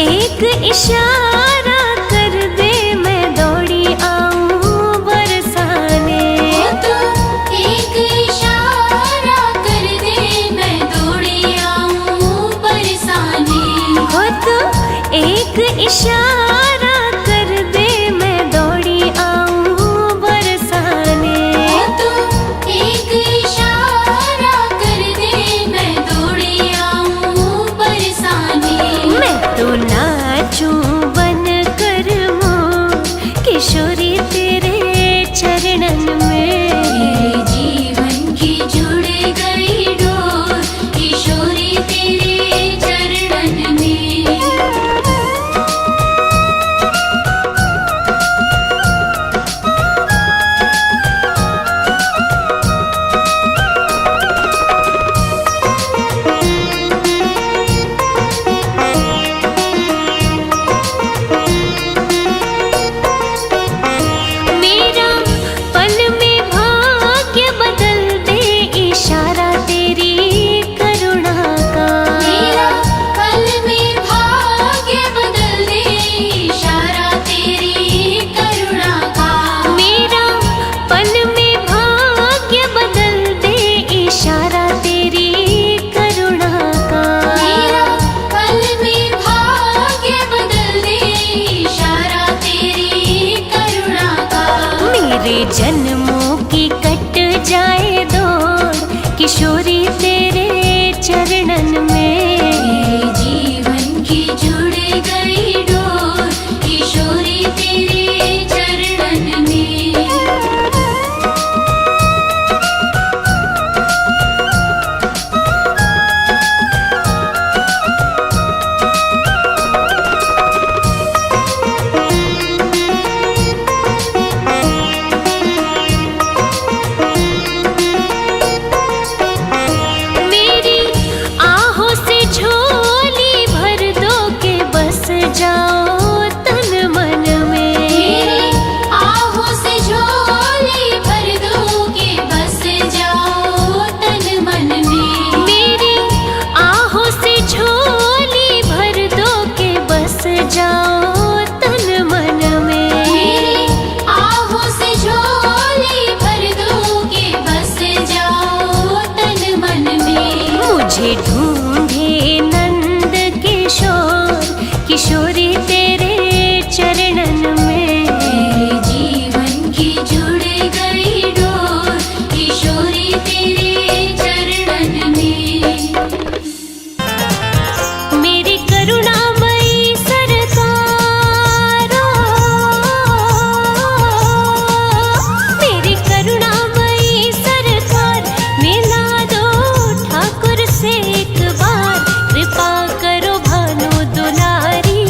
एक इशारा कर दे मैं दौड़ी आऊं बरसाने। तो एक इशारा कर दे मैं दौड़ी आऊं बरसाने। हो तो एक इशारा कर दे मैं दौड़ी आऊं बरसाने। तो एक इशारा कर दे मैं दौड़ी आऊं बरसाने। मैं तो नाचूं बन कर मोर किशोरी तेरे चरणन में। मेरे जीवन की जुड़ गई डोर किशोरी तेरे चरणन में। मेरा पल में भाग्य बदल दे इशारा तेरी करुणा का। मेरा पल में भाग्य बदल दे इशारा तेरी करुणा का। मेरा पल में भाग्य बदल दे इशारा तेरी करुणा का। मेरा पल में भाग्य बदल दे इशारा तेरी करुणा का। मेरे जन्मों की कट जाए दौड़ किशोरी तेरे चरणन में। मेरे जीवन की जुड़ गई डोर किशोरी तेरे चरणन में। मेरी आहों से झोली भर दो के बस जाओ तन मन में। मेरी आहों से झोली भर दो के बस जाओ तन मन में। मेरी आहों से झोली भर दो के बस जाओ तन मन में। मेरी आहों से झोली भर दो के बस जाओ तन मन में। मुझे ढूंढे नंद किशोर किशोरी तेरे चरणन में। मेरे जीवन की जुड़ गई डोर किशोरी तेरे चरणन में। मेरी करुणामयी सरकार, मेरी करुणामयी सरकार, मिला दो ठाकुर से एक बार। कृपा करो भानु दुलारी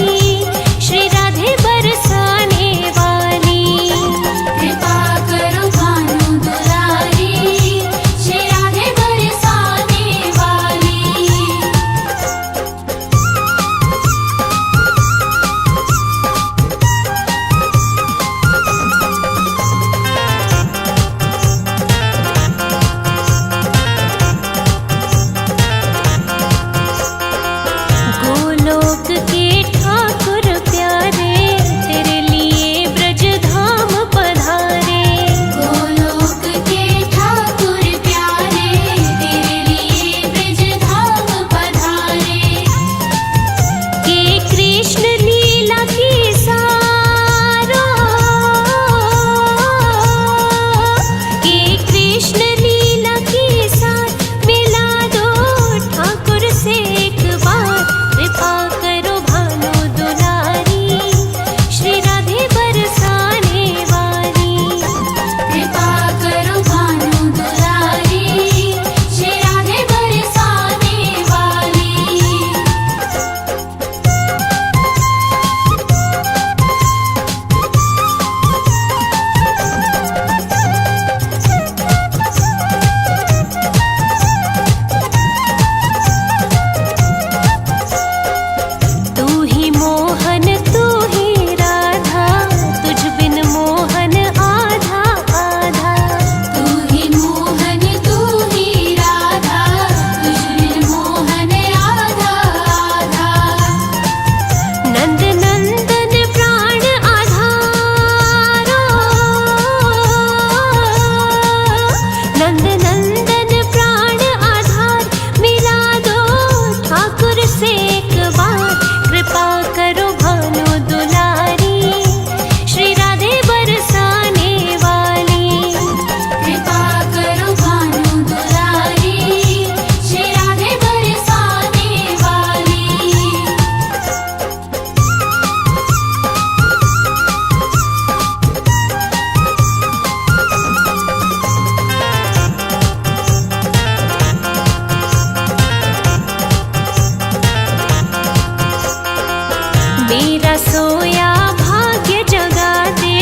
मेरा सोया भाग्य जगा दे,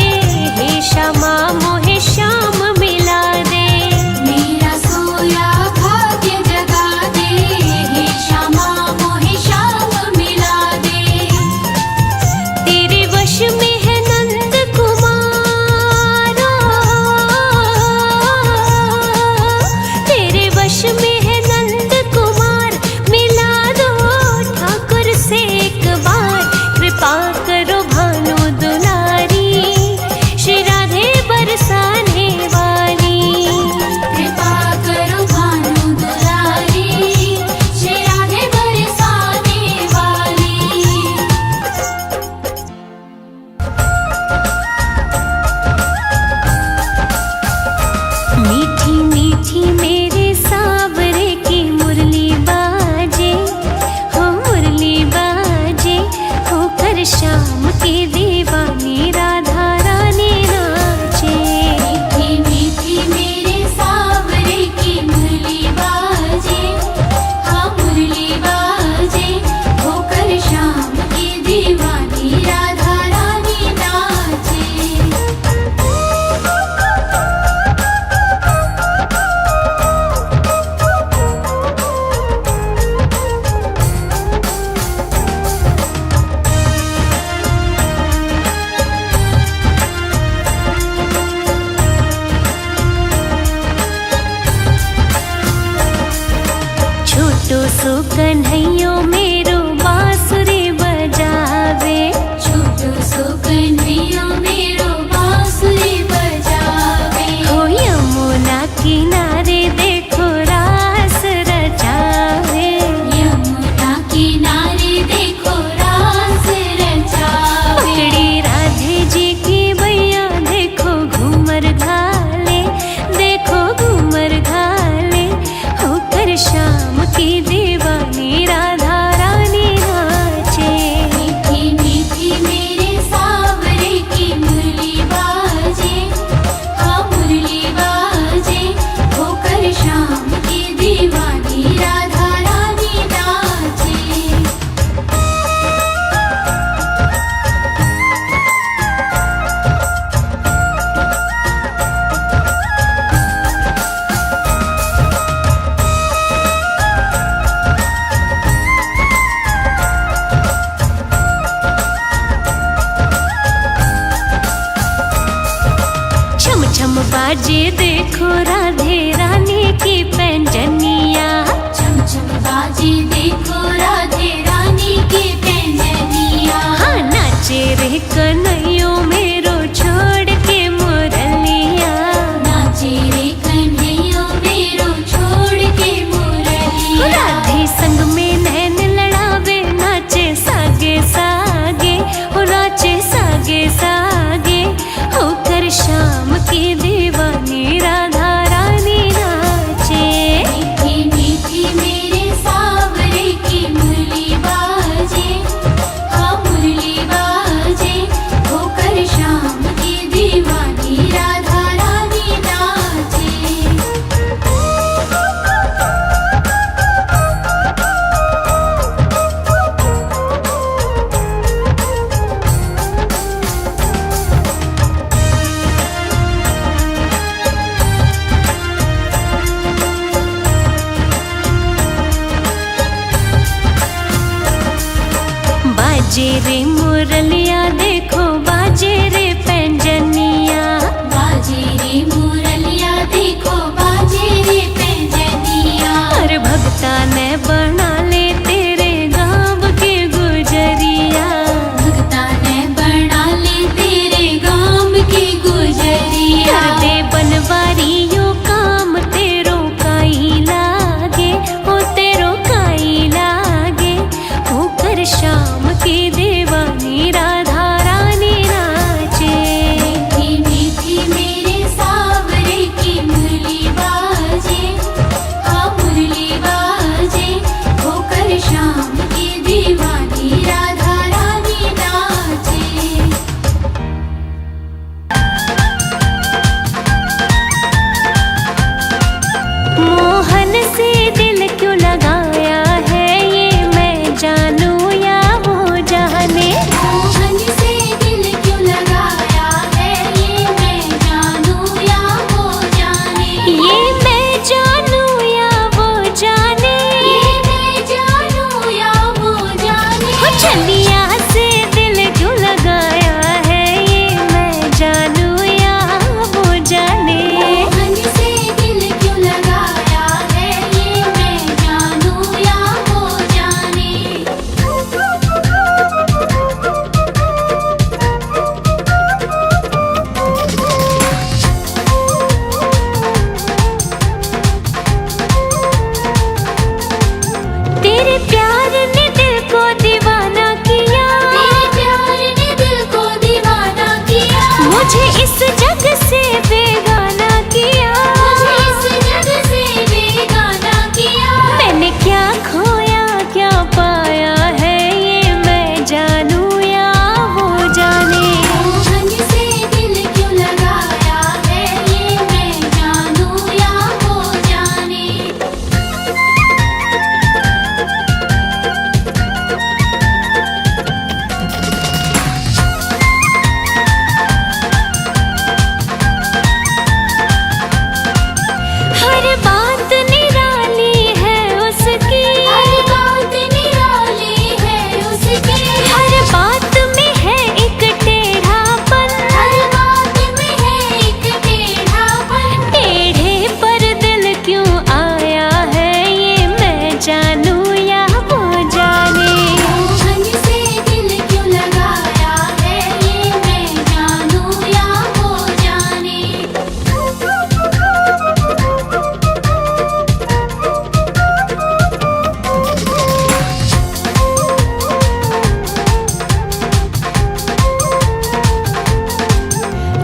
हे श्यामा मोहे श्याम मिला दे। मेरा सोया भाग्य जगा दे, हे श्यामा मोहे श्याम मिला दे। तेरे वश में है नंद कुमारा, तेरे वश में है नंद कुमार, मिला दो ठाकुर से एक बार। कृपा करो भानु दुलारी, श्री राधे बरसाने वाली। कृपा करो भानु दुलारी, श्री राधे बरसाने वाली। मीठी मीठी मेरे सावरे की मुरली बाजे, हो मुरली बाजे, होकर श्याम की दीवानी राधा रानी नाचे। मीठी मीठी मेरे सावरे की मुरली बाजे, हाँ मुरली बाजे, होकर श्याम की दीवानी राधा रानी नाचे। छोटो सो कन्हैयो मेरो बांसुरी बजावे, छोटो सो कन्हैया मेरो बांसुरी बजावे। हो यमुना किनारे देखो रास रचावे। यमुना किनारे देखो रास रचावे। पकड़ी राधे जी की बैया देखो घूमर घाले, देखो घूमर घाले, होकर श्याम की दीवानी राधा रानी नाचे। मीठी मीठी मेरे सावरे की मुरली बाजे, हाँ मुरली बाजे, होकर श्याम की दीवानी राधा रानी नाचे। छम छम बाजे देखो राधे रानी की पैंजनिया। छम छम बाजे देखो राधे रानी की पैंजनिया। हाँ नाचे रे कन्हैयो मेरो छोड़ के मुरलिया। नाचे रे कन्हैया मेरो छोड़ के मुरलिया। राधे संग में नैन लड़ावे, नाचे सागे सागे, हो नाचे सागे सागे, होकर श्याम की दीवानी राधा रानी नाचे। मीठी मीठी मेरे सावरे की मुरली बाजे, हाँ मुरली बाजे,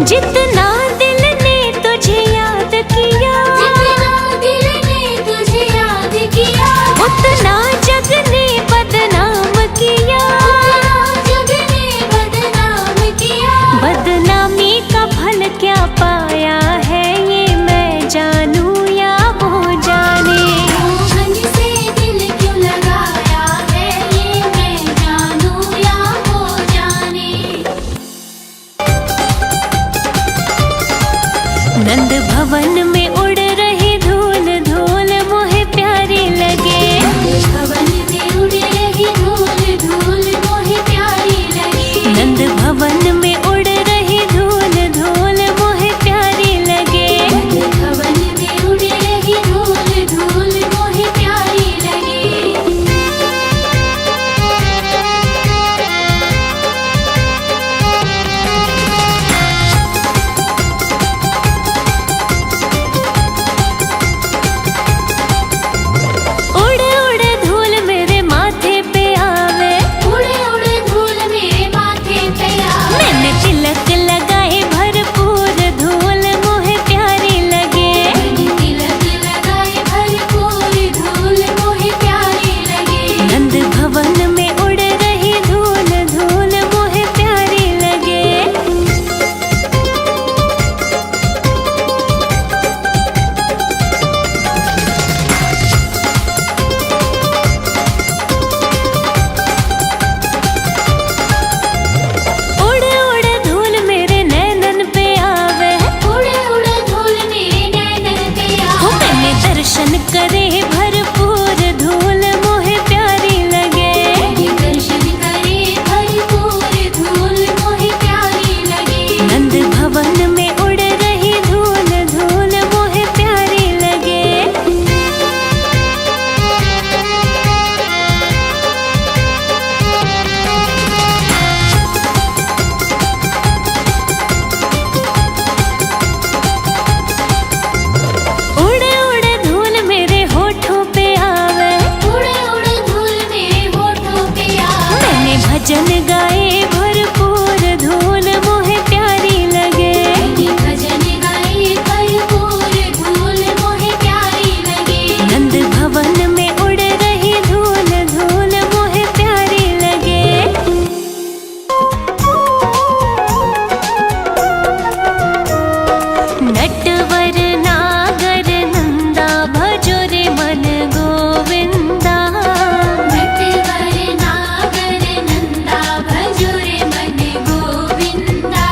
जितना दिल ने तुझे याद किया, जितना दिल ने तुझे याद किया, उतना जग ने बदनाम किया, उतना जग ने बदनाम किया। बदनामी का फल क्या पाया है, ये मैं जानूं या वो जाने। मोहन से दिल क्यों लगाया है, ये मैं जानूं या वो जाने। नंद भवन में उड़ रही धूल धूल मोहे प्यारी लगे। भवन में उड़ रही धूल धूल मोहे प्यारी लगे। नंद भवन में उड़ रही धूल धूल मोहे प्यारी लगे। भवन में उड़ रही धूल धूल मोहे प्यारी लगे। उड़ उड़ धूल मेरे माथे पे आवे, उड़े उड़े धूल मेरे माथे पे आवे। मैंने तिलक लगाए भरपूर धूल मोहे प्यारी लगे। मैंने तिलक लगाए भरपूर धूल मोहे प्यारी लगे। नंद भवन में उड़ रही धूल धूल मोहे प्यारी लगे। उड़ उड़ धूल मेरे नैनन पे आवे, उड़े उड़े धूल मेरे नैनन पे हो आवे। मैंने दर्शन करे भरपूर धूल मोहे प्यारी लगे। मैंने दर्शन करे भरपूर धूल मोहे प्यारी लगे। नंद भवन में उड़ रही धूल धूल मोहे प्यारी लगे। उड़ उड़ धूल मेरे होठों पे आवे, उड़े उड़े धूल मेरे होठों पे आवे। मैंने भजन गाए भरपूर धूल मोहे प्यारी लगे। मैंने भजन गाए भरपूर धूल मोहे प्यारी लगे। नंद भवन में उड़ रही धूल धूल मोहे प्यारी लगे। नटवर नागर नंदा भजो रे मन गोविंदा। नटवर नागर नंदा भजो रे मन गोविंदा।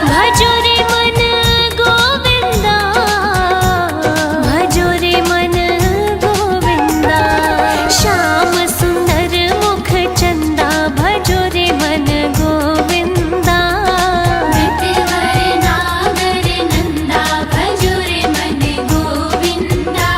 भजो रे मन गोविंदा, भजो रे मन गोविंदा। श्याम सुंदर मुख चंदा भजो रे मन गोविंदा। नटवर नागर नंदा भजो रे मन गोविंदा।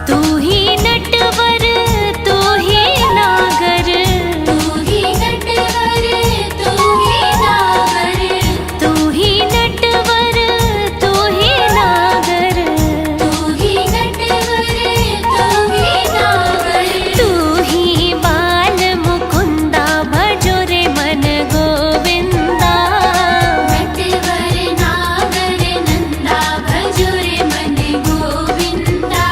तू ही नटवर तू ही नागर, तू ही नटवर तू ही नागर। तू ही नटवर तू ही नागर। तू ही नटवर तू ही नागर। तू ही बाल मुकुंदा भजो रे मन गोविंदा। नटवर नागर नंदा भजो रे मन गोविंदा।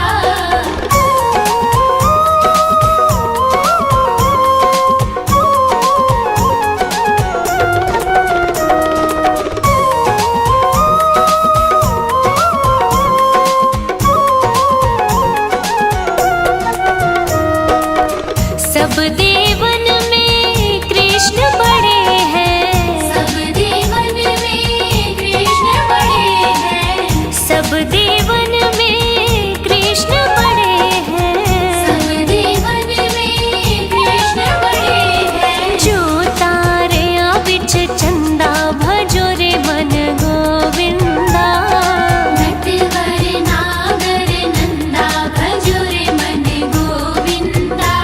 सब देवन में कृष्ण बड़े हैं, सब देवन में कृष्ण बड़े हैं। सब देवन में कृष्ण बड़े हैं। सब देवन में कृष्ण बड़े हैं। जो तारे बिच चंदा भजो रे मन गोविंदा। नटवर नागर नंदा भजो रे मन गोविंदा।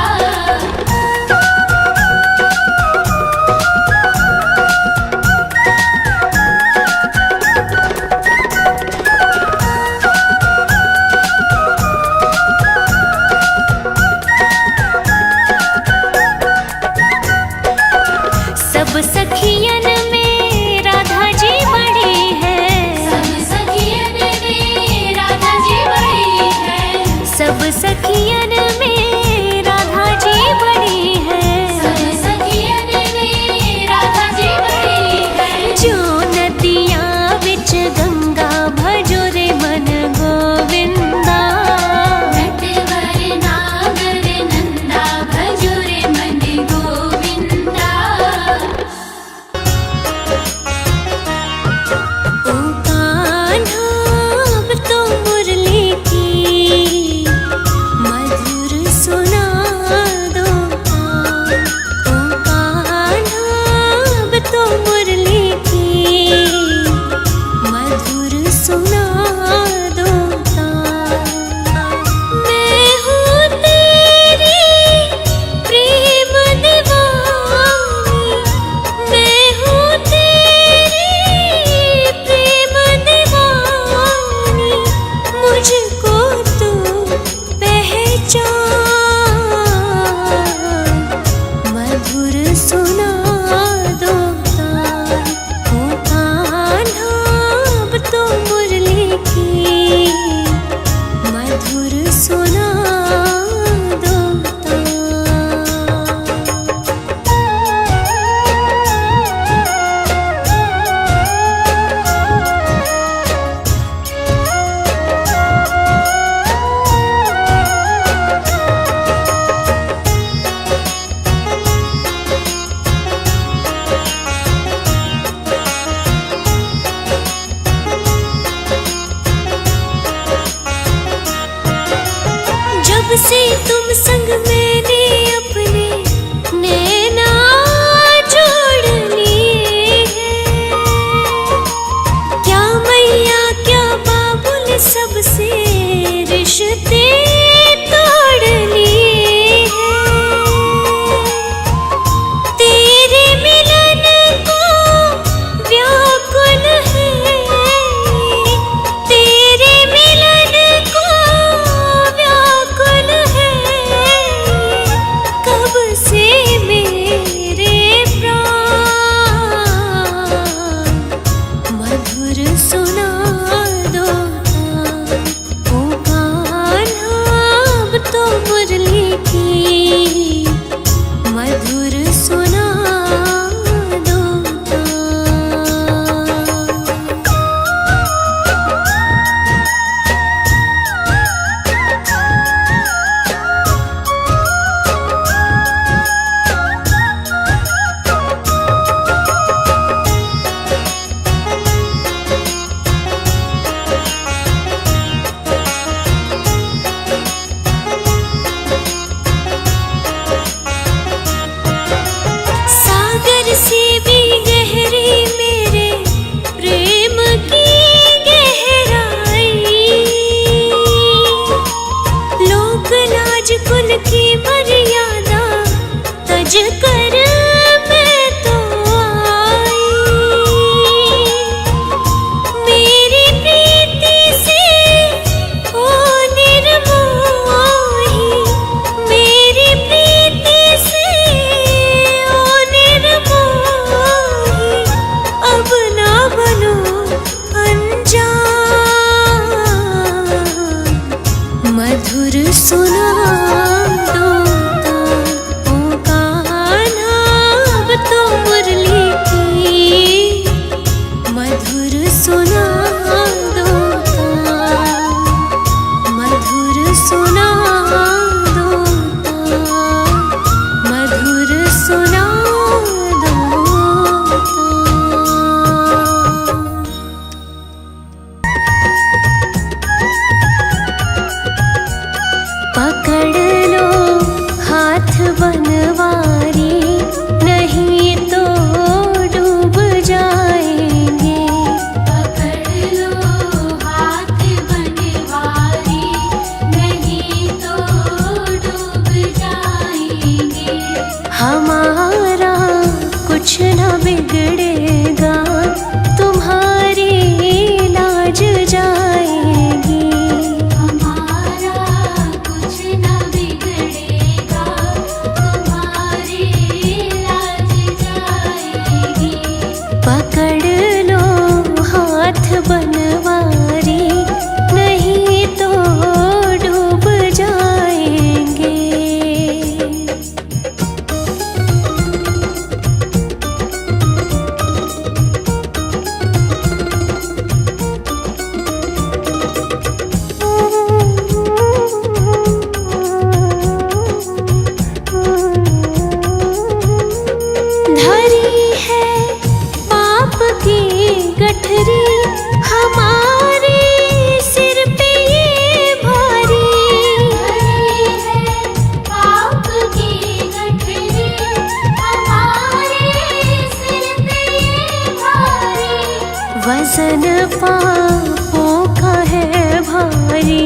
आसन पापों का है भारी,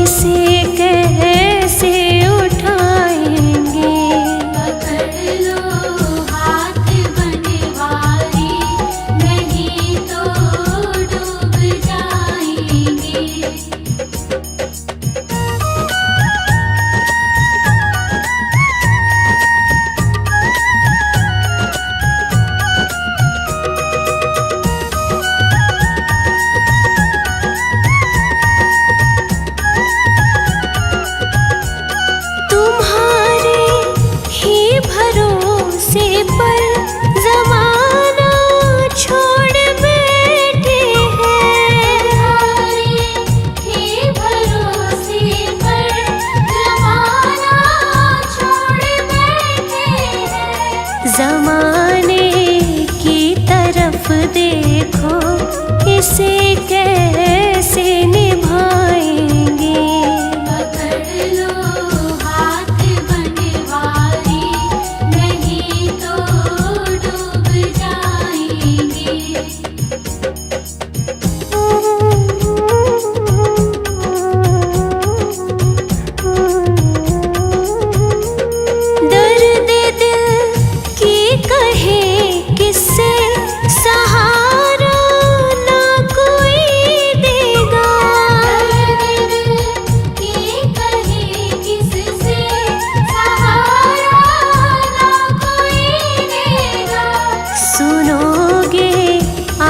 इसे कैसे उठाएंगे। पकड़ लो हाथ बनवारी, नहीं तो डूब जाएंगे। तुम्हारे ही भरोसे पर ज़माना छोड़ बैठे हैं। तुम्हारे ही भरोसे पर ज़माना छोड़ बैठे हैं। ज़माने की तरफ देखो, इसे कैसे निभाएंगे। पकड़ लो हाथ बनवारी, नहीं तो डूब जाएंगे। दर्द दिल की कहे किससे, सहारा ना कोई देगा। की कहे किससे, सहारा ना कोई देगा। सुनोगे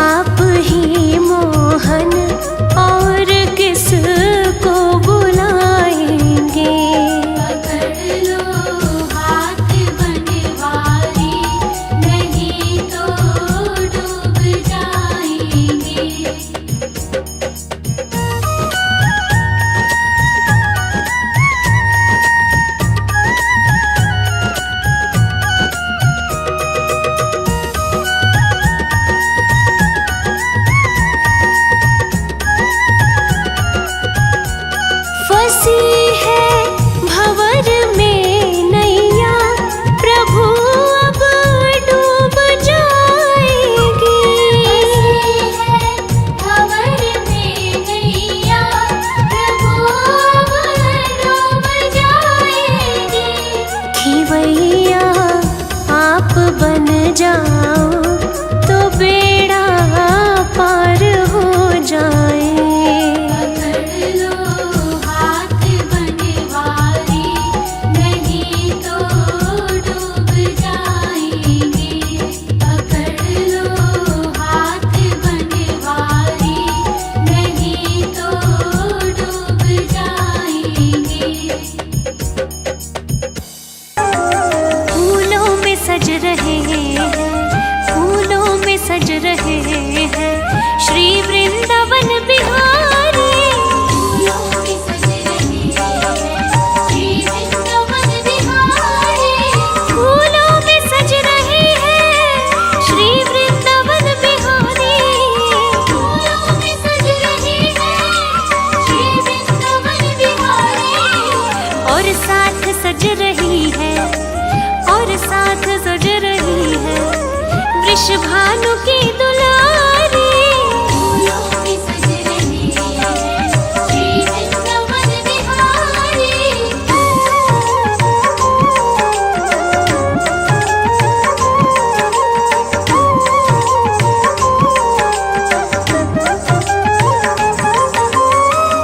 आप ही मोहन, और किसको बुलाएंगे। पकड़ लो हाथ बनवारी, नहीं तो डूब जाएंगे। फंसी है भंवर में नैया, प्रभु अब डूब जाएगी। भंवर में नैया, प्रभु अब डूब जाएगी। खिवैया आप बन जाओ, तो बेड़ा पार हो जाए। पकड़ लो हाथ बनवारी, नहीं तो डूब जाएंगे। पकड़ लो हाथ बनवारी, नहीं तो डूब जाएंगे। फूलों में सज रहे हैं, फूलों में सज रहे हैं श्री वृंदावन बिहारी। फूलों में सज रहे हैं श्री वृंदावन बिहारी। फूलों में सज रहे हैं श्री वृंदावन बिहारी। फूलों में सज रहे हैं श्री वृंदावन बिहारी। और साथ सज रही है, और साथ सज रही है वृषभानु की दुलारी। फूलों में सज रहे हैं श्री वृंदावन बिहारी।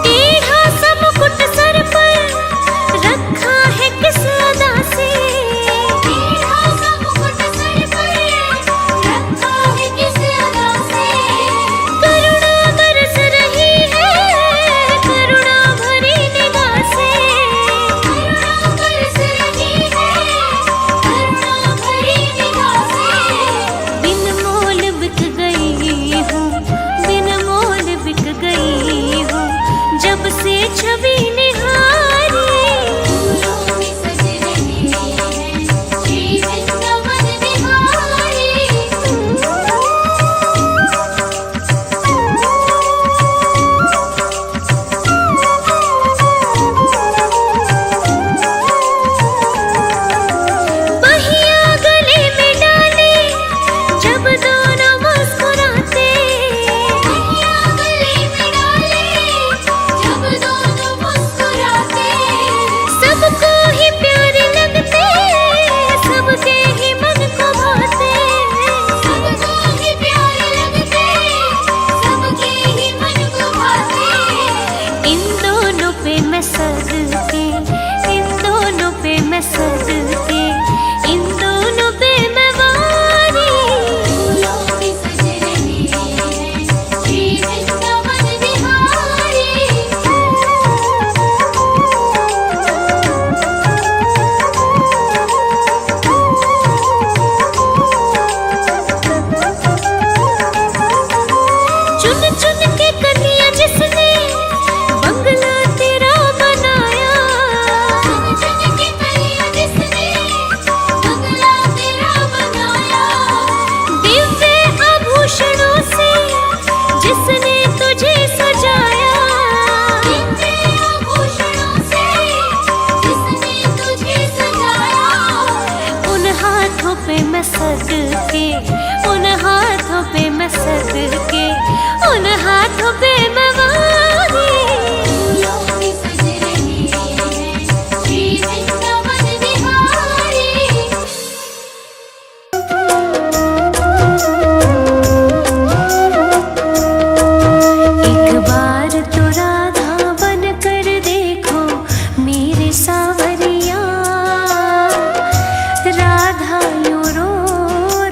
टेढ़ा सा मुकुट सर पर रखा है किस अदा से। टेढ़ा सा मुकुट सर पर रखा है किस पे मैं सदके, उन हाथों पे मैं सदके, उन हाथों पे मैं वारी। फूलों में सज रहे हैं श्री वृंदावन बिहारी। एक बार तो राधा बन कर देखो मेरे सावरिया, राधा यूं रो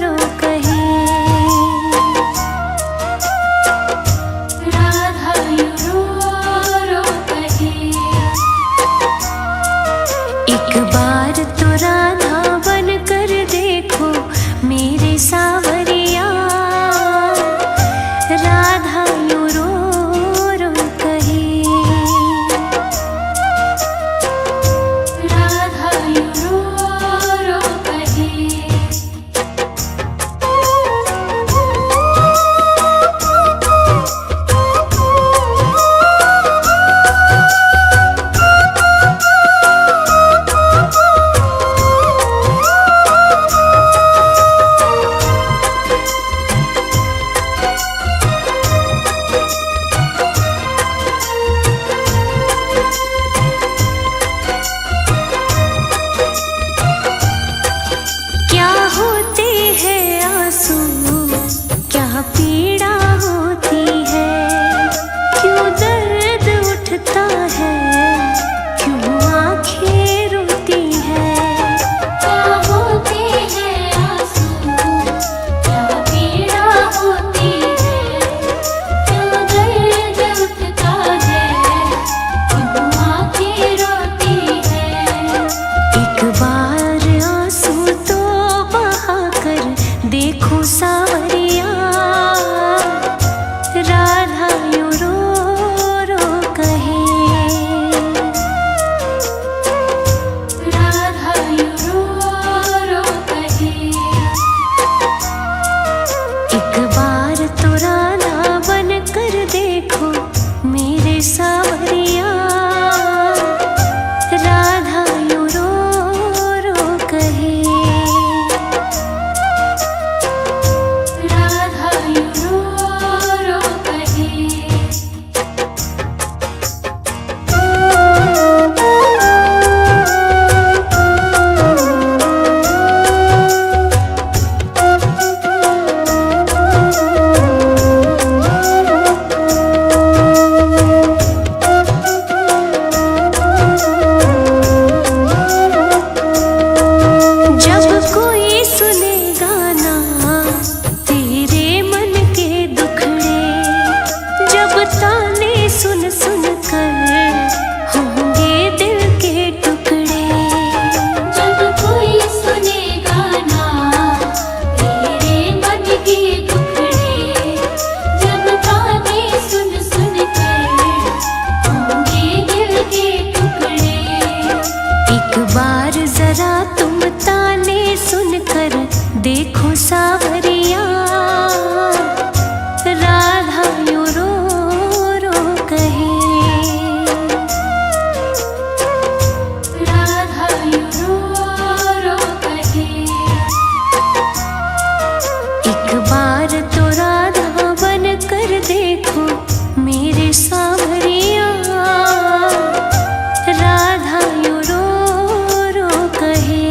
रो कहे, राधा यूं रो रो कहे। एक बार तो राधा बन कर देखो मेरे सावरिया, राधा यूं रो रो कहे, राधा यूं रो रो कहे। क्या होते हैं आंसू, क्या पीड़ा होती है, क्यों दर्द उठता है, क्यों आंखें रोती है। क्या होते हैं आंसू, क्या पीड़ा होती है, क्यों दर्द उठता है, क्यों आंखें रोती है। एक बार आंसू तो बहा कर देखो सावरिया, राधा यूं रो रो कहे, राधा यूं रो रो कहे। एक बार तो राधा बन कर देखो मेरे सावरिया, राधा यूं रो रो कहे, राधा यूं रो रो कहे। जब कोई सुने गाना तेरे मन के दुखड़े, जब ताने सुन सुन कर होंगे दिल के टुकड़े। जब कोई सुने गाना तेरे मन के दुखड़े, जब गाने सुन सुन कर होंगे दिल के टुकड़े। एक बार जरा तुम ताने सुनकर देखो सावरिया, राधा यूं रो रो कहे, राधा यूं रो रो कहे। एक बार तो राधा बन कर देखो मेरे सावरिया, राधा यूं रो रो कहे,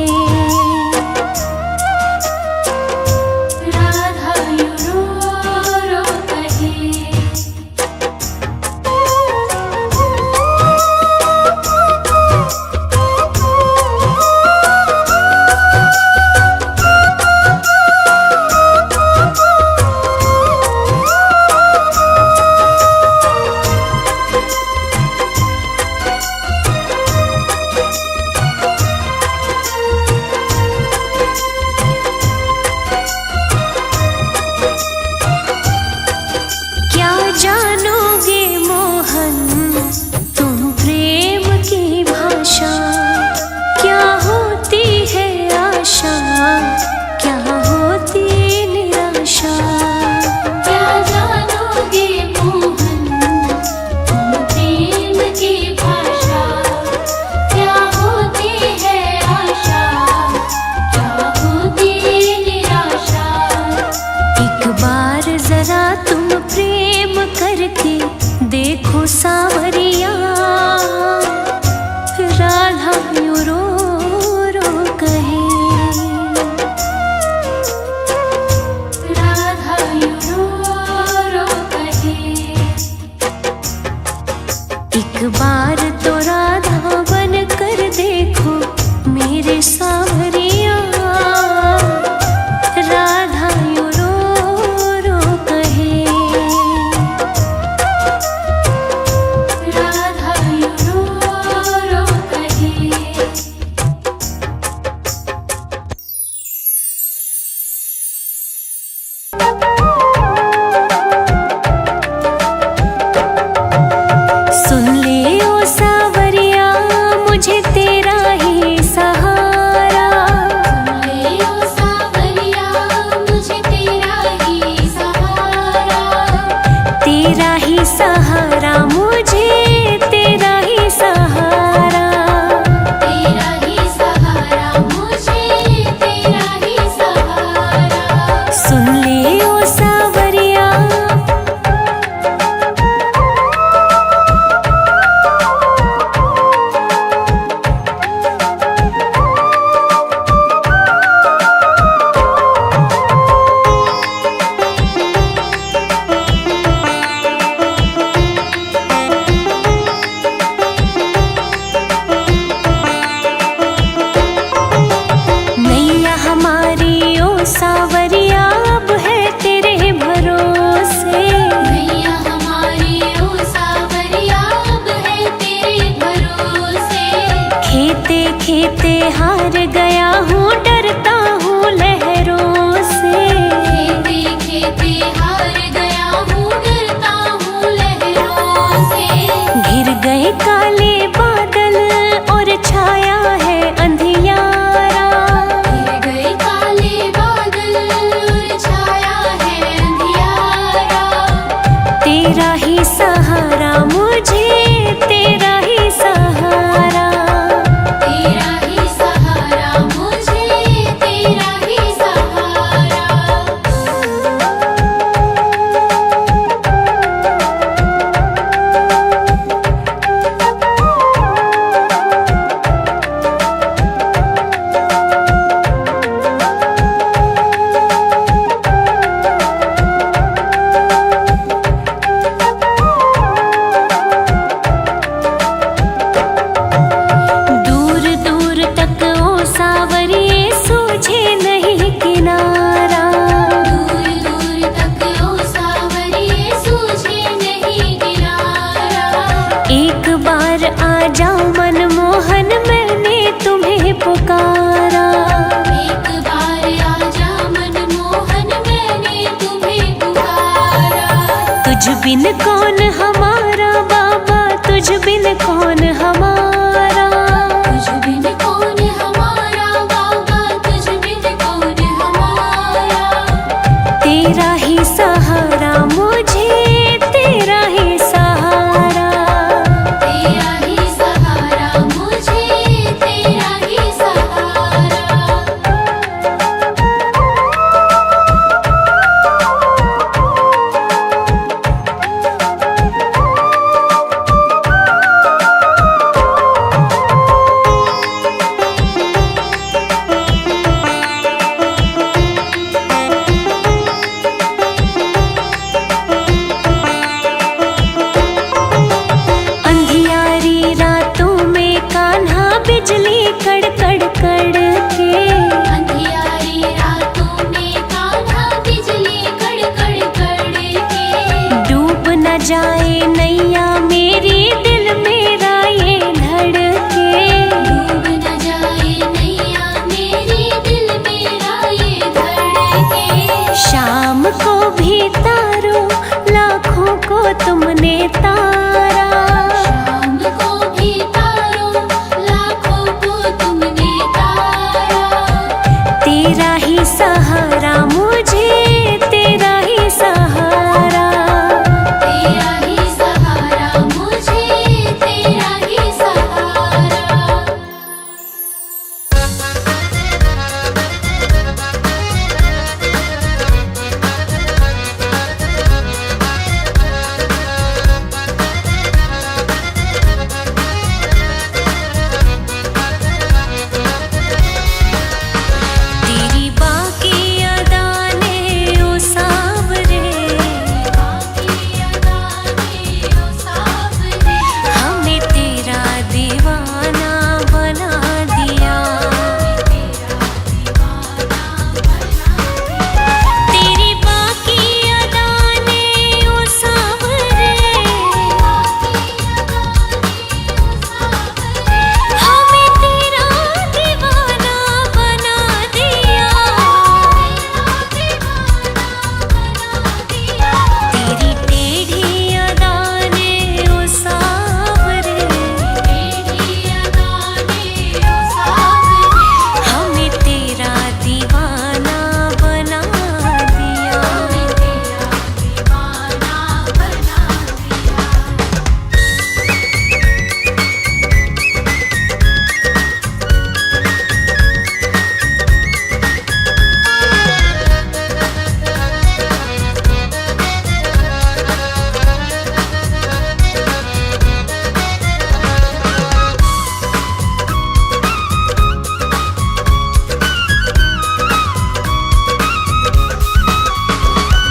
जाए नैया मेरी दिल मेरा ये धड़के। डूब न जाए नैया मेरी दिल मेरा ये धड़के। शाम को भी तारो लाखों को तुमने तारा। शाम को भी तारो लाखों को तुमने तारा। तेरा ही सहारा मुझे, तेरा ही सहारा। तेरा ही सहारा मुझे, तेरा ही सहारा। तेरी बाकी अदाने ओ सावरे, हमें तेरा दीवाना बना दिया। तेरी बाकी अदाने ओ सावरे, हमें तेरा दीवाना बना दिया। तेरी टेढ़ी अदाने ओ सावरे, हमें तेरा दीवाना बना दिया।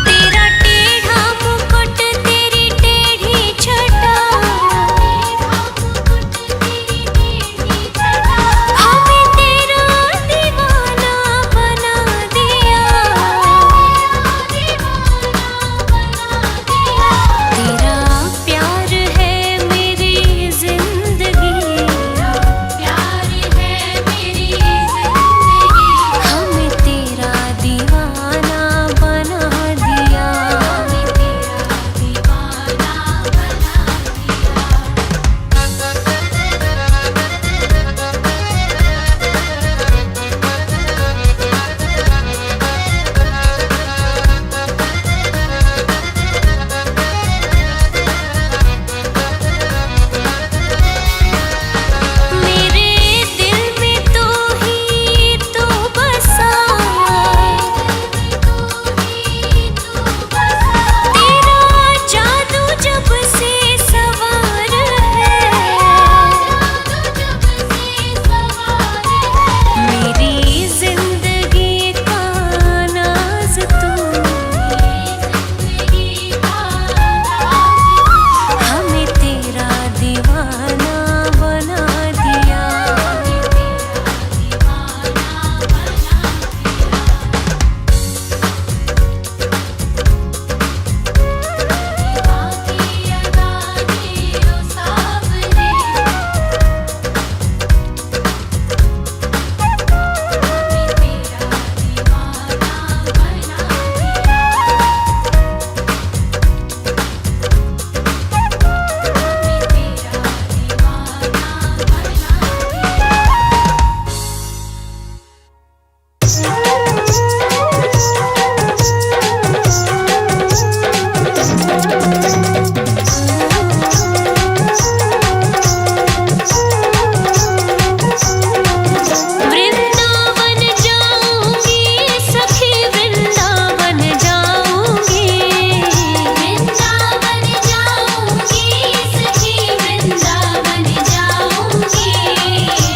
तेरा टेढ़ा मुकुट तेरी टेढ़ी छटा, हमें तेरा दीवाना बना दिया। तेरा प्यार है मेरी जिंदगी, हमें तेरा दीवाना बना दिया। मेरे दिल में तो ही तो बसा, तेरा जादू जब से सवार है। मेरी जिंदगी का नाज तू, हमें तेरा दीवाना बना दिया। वृंदावन जाऊंगी सखी, वृंदावन जाऊंगी। वृंदावन जाऊंगी सखी, वृंदावन जाऊंगी।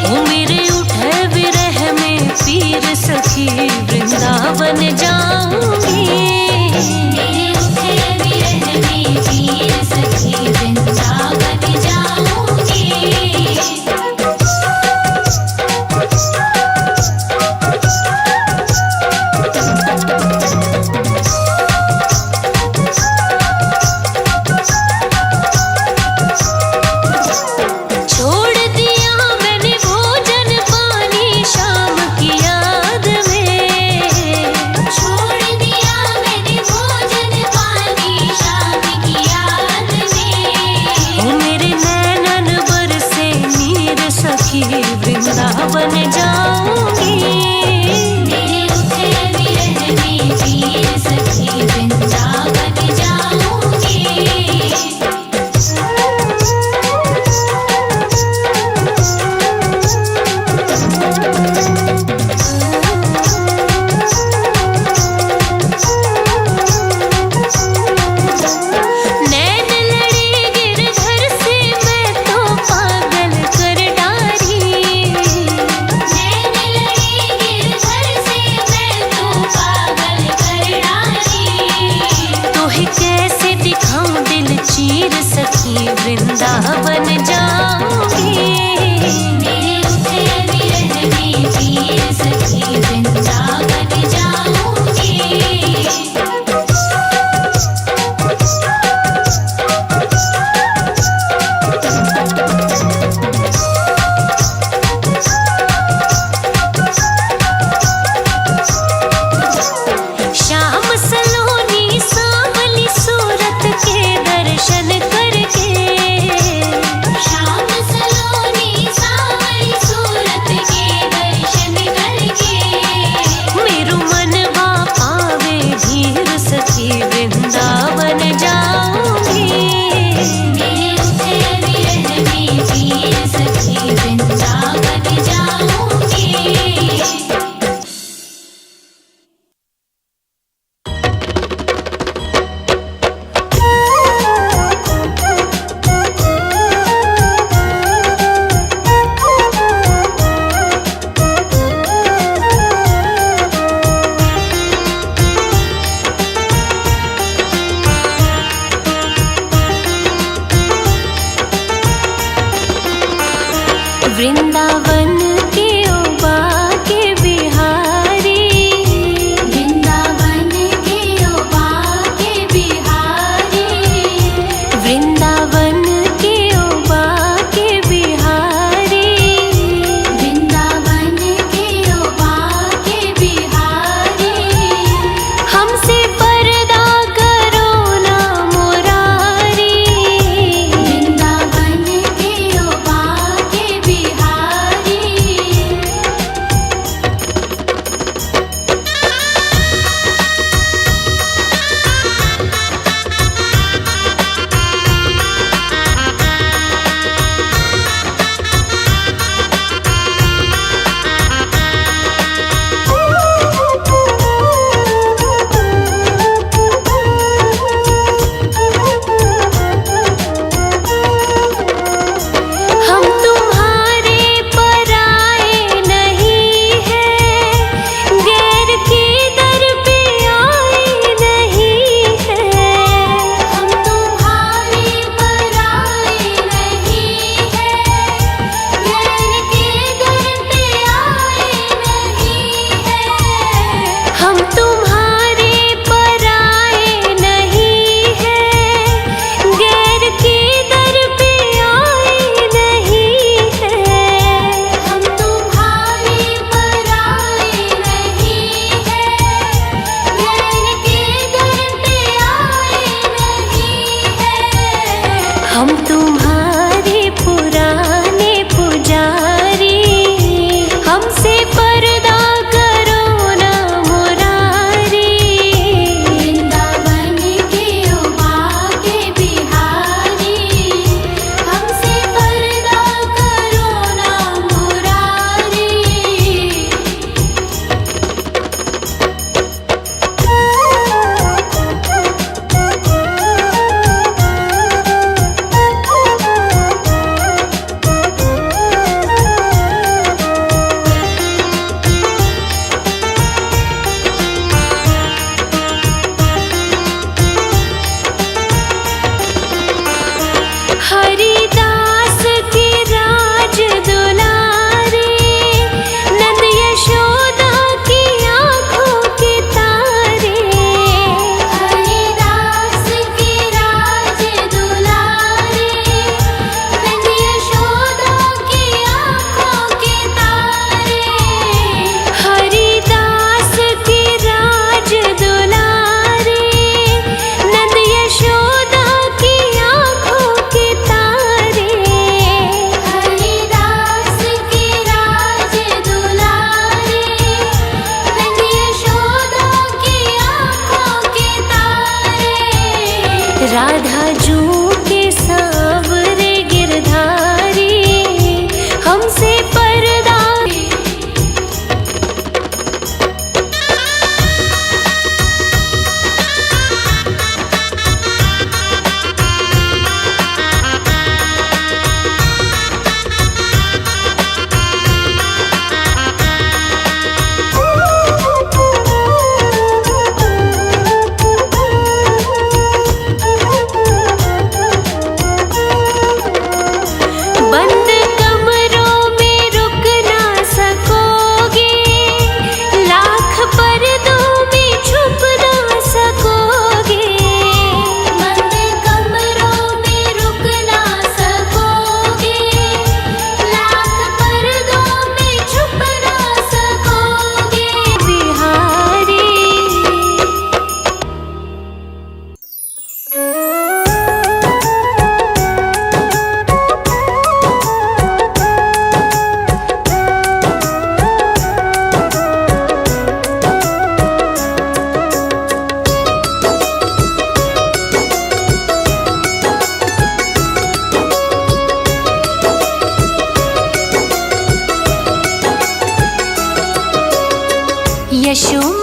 ओ मेरे उठे विरह में पीर सखी, वृंदावन जाऊंगी। मेरे उठे विरह में पीर सखी, वृंदावन जाऊंगी। वृंदावन जाऊंगी। मेरे उठे विरह में पीर सखी वृंदावन जाऊंगी। श्याम सलोनी सांवली सूरत के दर्शन करके,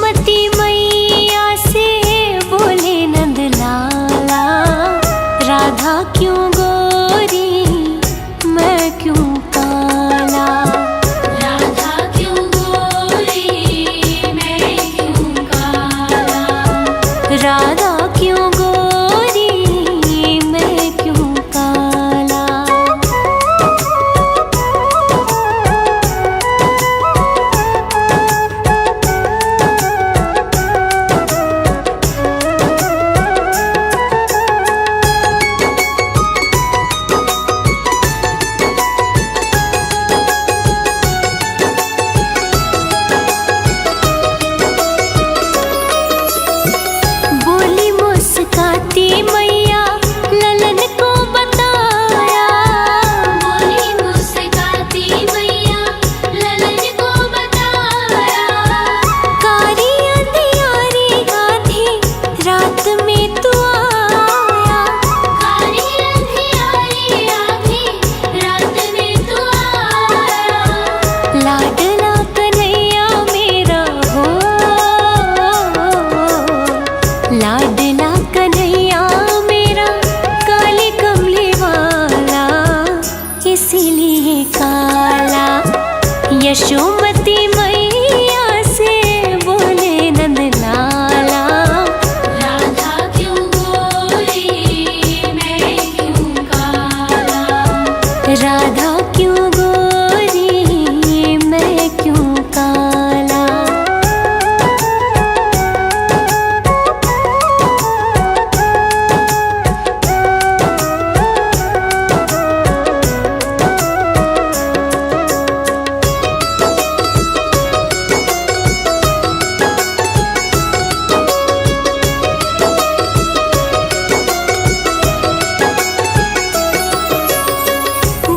यशोमती मैया से बोले नंद लाला, राधा क्यों गोरी मैं क्यों काला। राधा क्यों गोरी मैं क्यों काला। राधा क्यों गोरी मैं क्यों काला। बोली मुस्काती मैया ललन को बताया। बोली मुस्काती मैया ललन को बताया। कारी अंधियारी आधी रात में तू आया। कारी अंधियारी आधी रात में तू आया। लाडला कन्हैया मेरा हो, लाडला कन्हैया मेरा काले कमले वाला, इसीलिए काला। यशोमती मैया से बोले नंद लाला, राधा क्यों गोरी मैं क्यों काला। राधा क्यों गोरी मैं क्यों काला।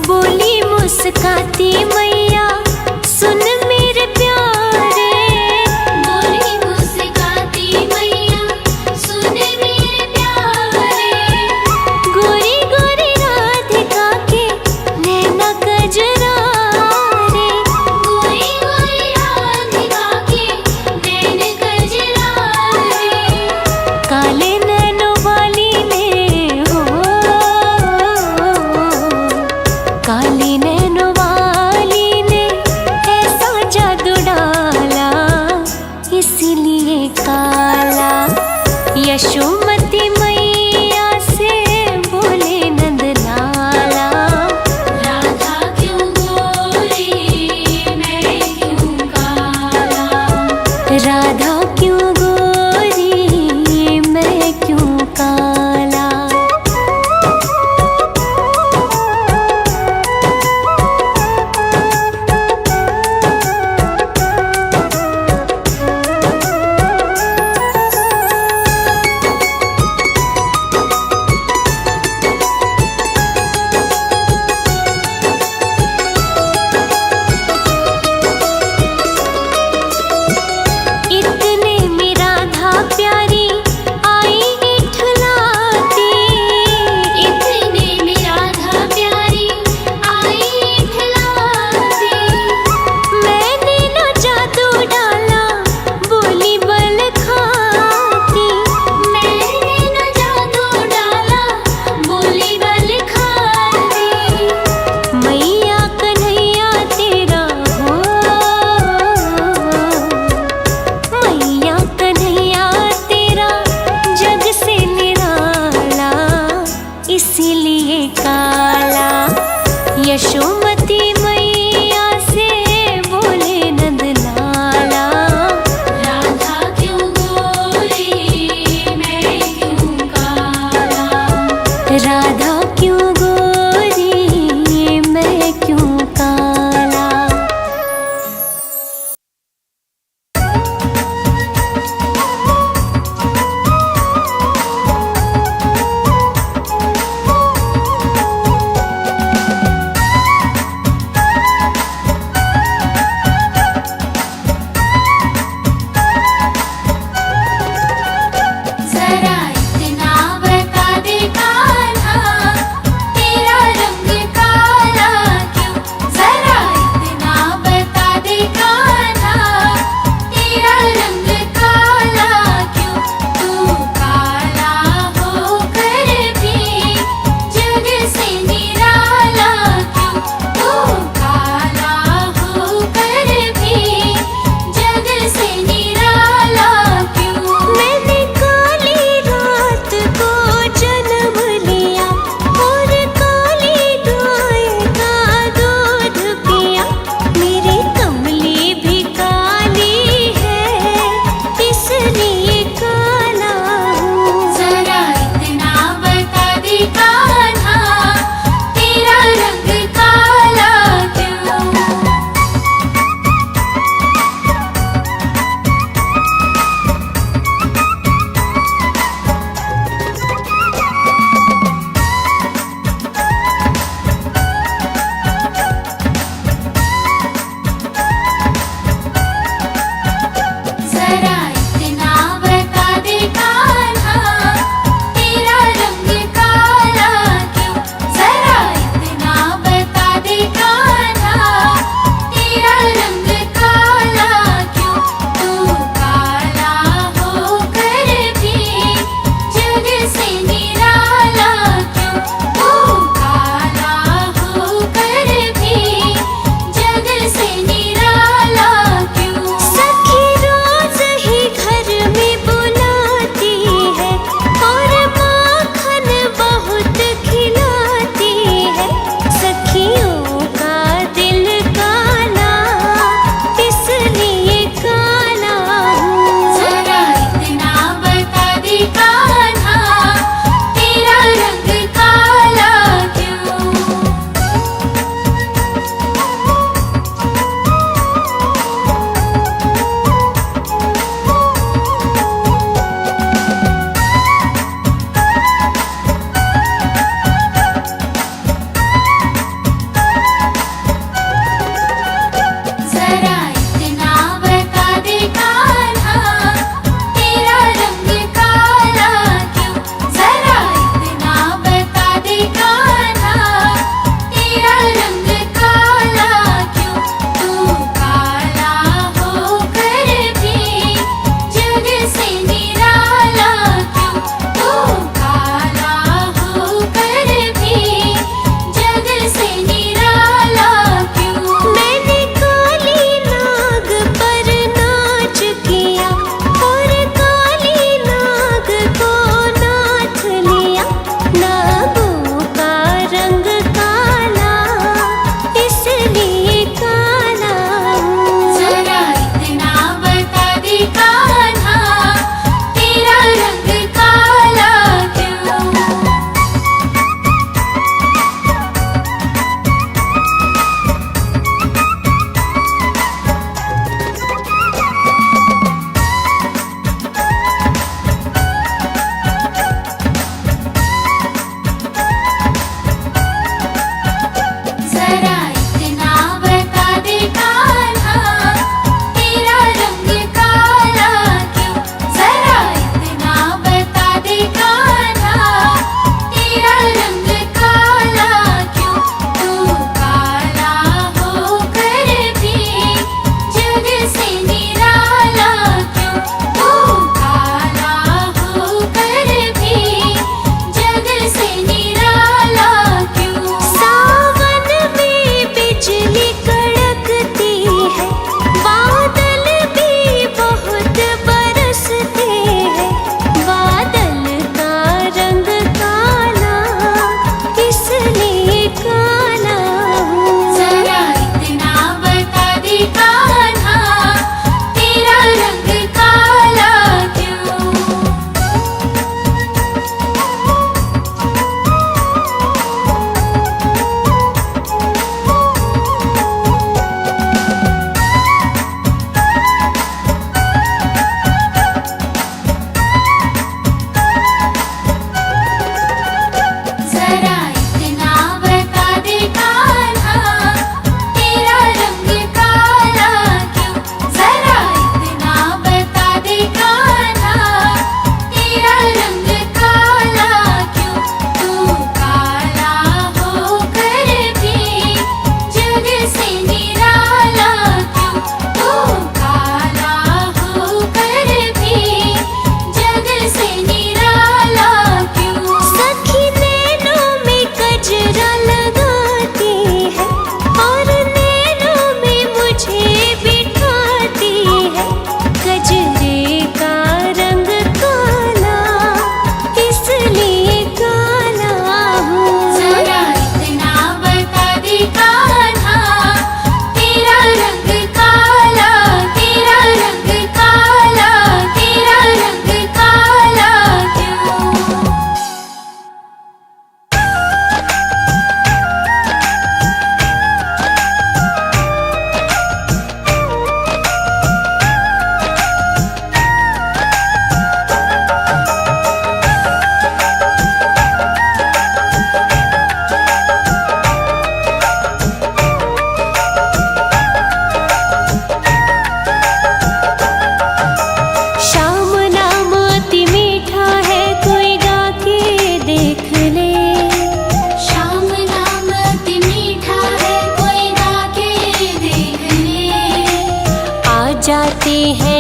बोली मुस्काती मैया सुन मेरे प्यारे। बोली मुस्काती मैया सुन मेरे प्यारे। गोरी गोरी राधिका के नैना कजरा रे। गोरी गोरी राधिका के नैन कजरा रे। काले नैनों वाली ने हो, काली नैनों वाली ने ऐसा जादू डाला, इसीलिए काला। यशोमती मैया से बोले नंद लाला, राधा क्यों गोरी मैं क्यों काला। राधा क्यों गोरी मैं क्यों काला। इतने में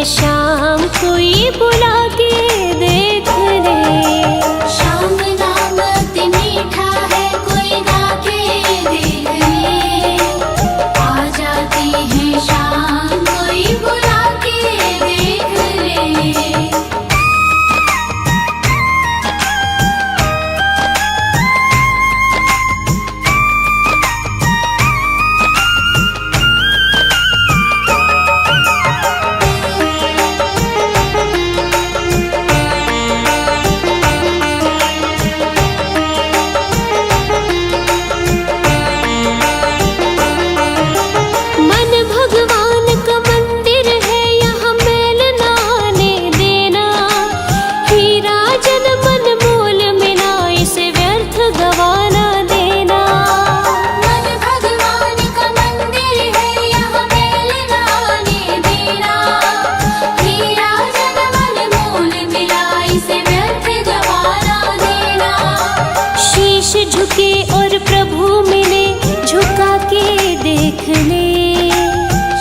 शाम कोई बुला के देख ले। श्याम नाम अति मीठा है, कोई गा के देख ले। आ जाती है शाम कोई बुला के देख ले। मन भगवान का मंदिर है, यहाँ मेल ना आने देना। हीरा जन मन मोल मिला, इसे व्यर्थ गवाना देना। मन भगवान का मंदिर है, यहाँ मेल ना आने देना। हीरा जन मन मोल मिला, इसे व्यर्थ गवाना देना। शीश झुके और प्रभु मिले, झुका के देख ले।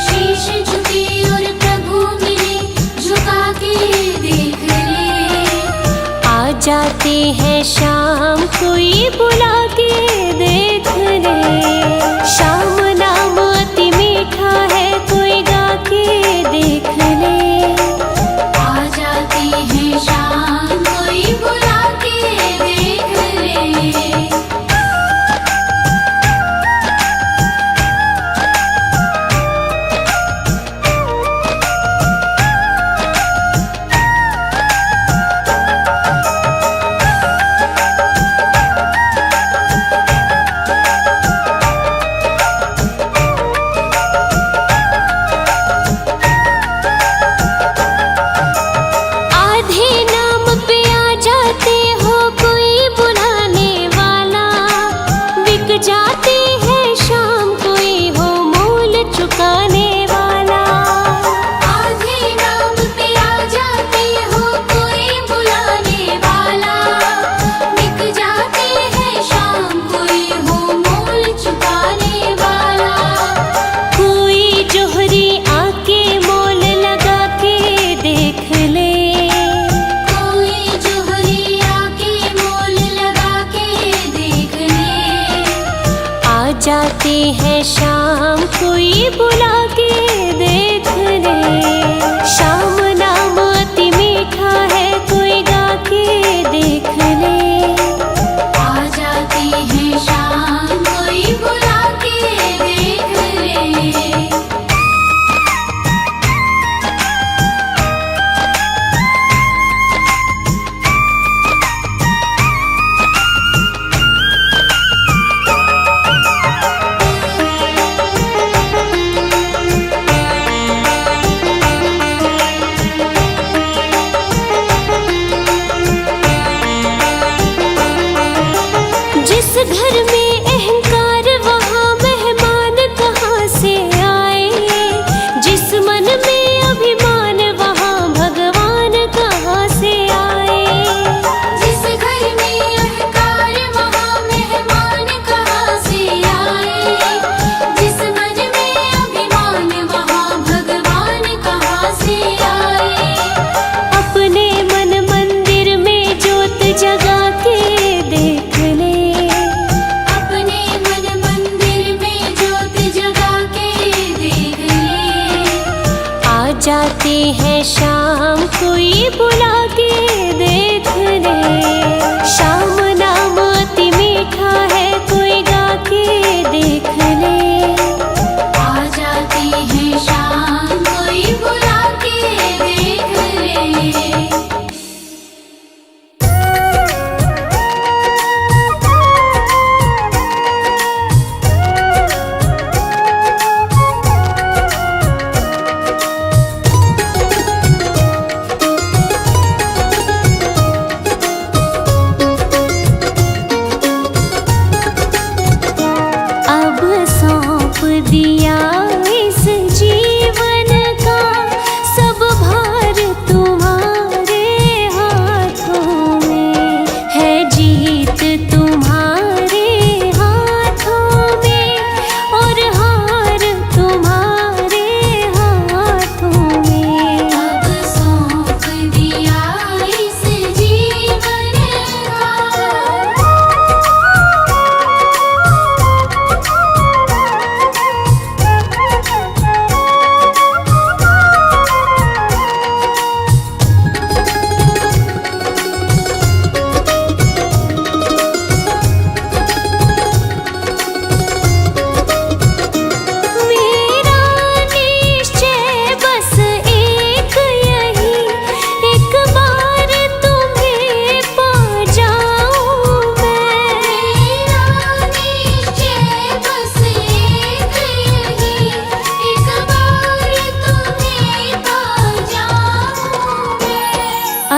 शीश झुके और प्रभु मिले, झुका के देख ले। आ जाते हैं शाम कोई बुला के देख ले। शाम नाम अति मीठा है, कोई गा के देख ले। आ जाती है शाम कोई बुला के देख ले। आधे नाम पे आ जाते हो, कोई बुलाने वाला। बिक जाते हैं शाम, कोई हो मोल चुकाने वाला। आधे नाम पे आ जाते हो, कोई बुलाने वाला। बिक जाते हैं शाम, कोई हो मोल चुकाने वाला। कोई जोहरी आके मोल लगा के देख ले। कोई जोहरी आके मोल लगा के देख ले। आ जाते हैं शाम कोई बुला के देख ले। शाम नाम अति मीठा है, कोई गा के देख ले। आ जाती है शाम कोई बुला के देख ले।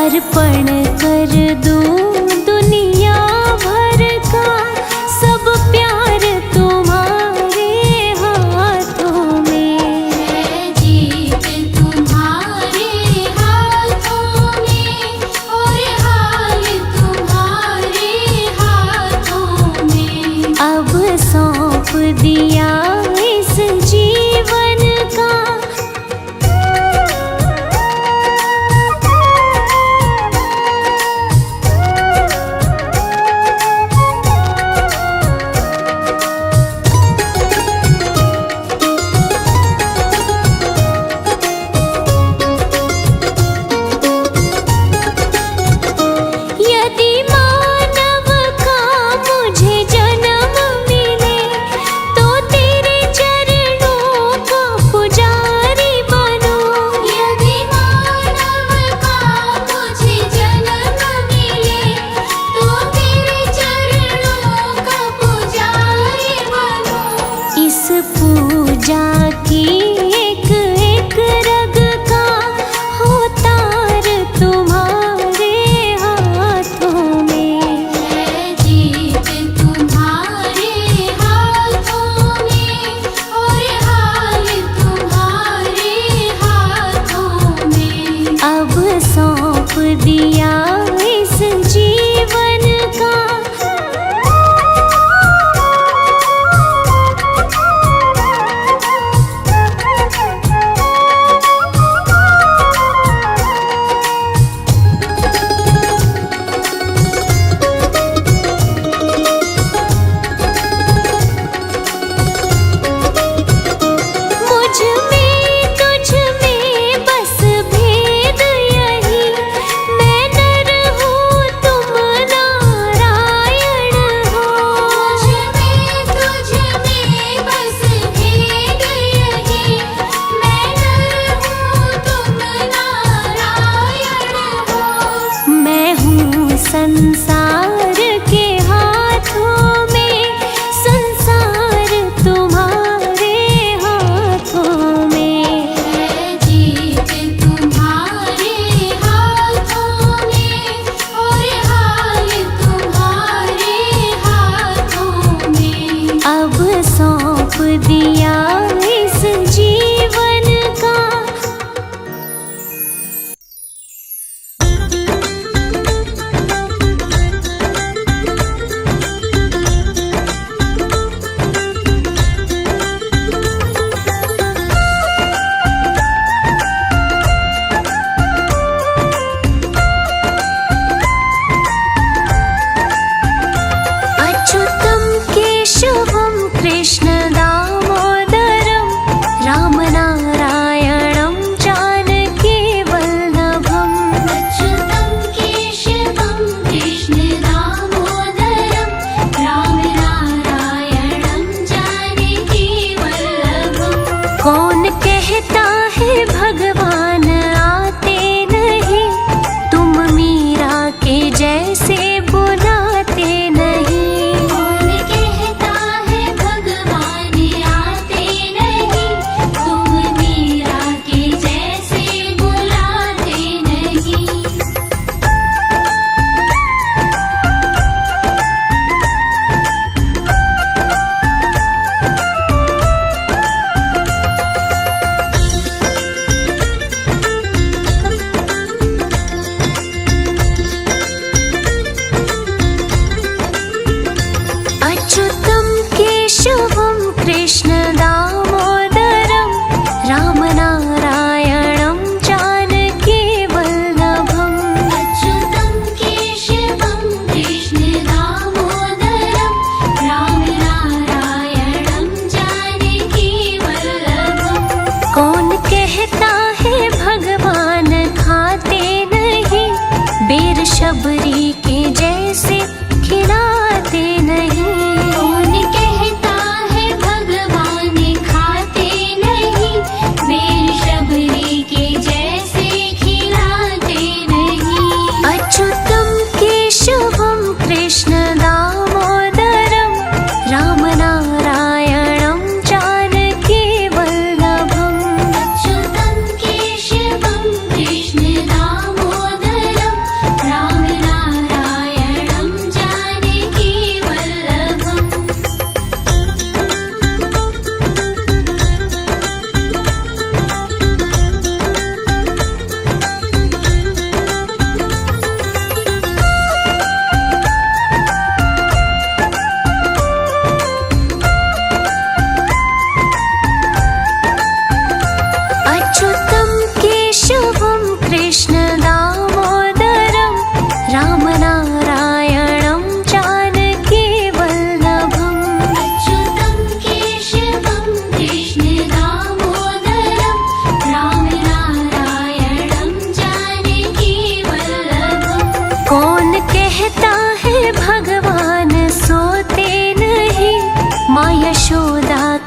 अर्पण कर दूं दुनिया भर का सब प्यार तुम्हारे हाथों में। है जीत तुम्हारे हाथों में और हाल तुम्हारे हाथों में। अब सौंप दिया इस जीवन का यदि मानव का मुझे जन्म मिले तो तेरे चरणों का पुजारी बनूं। यदि मानव का मुझे जन्म मिले तो तेरे चरणों का पुजारी बनूं। इस पूजा की एक एक रग का हो तार तुम्हारे हाथों में। है जीत तुम्हारे हाथों में और हाल तुम्हारे हाथों में। अब सौंप दिया इस जीवन का मुझ में तुझ में बस भेद यही। मैं नर हूँ तुम नारायण हो। मुझ में तुझ में बस भेद यही। मैं नर हूँ तुम नारायण हो। मैं हूँ संसार के हाथों में संसार तुम्हारे हाथों में। है जीत तुम्हारे हाथों में और हाल तुम्हारे हाथों में। अब सौंप दिया इस जीवन का अच्युतं केशवं कृष्ण दामोदरं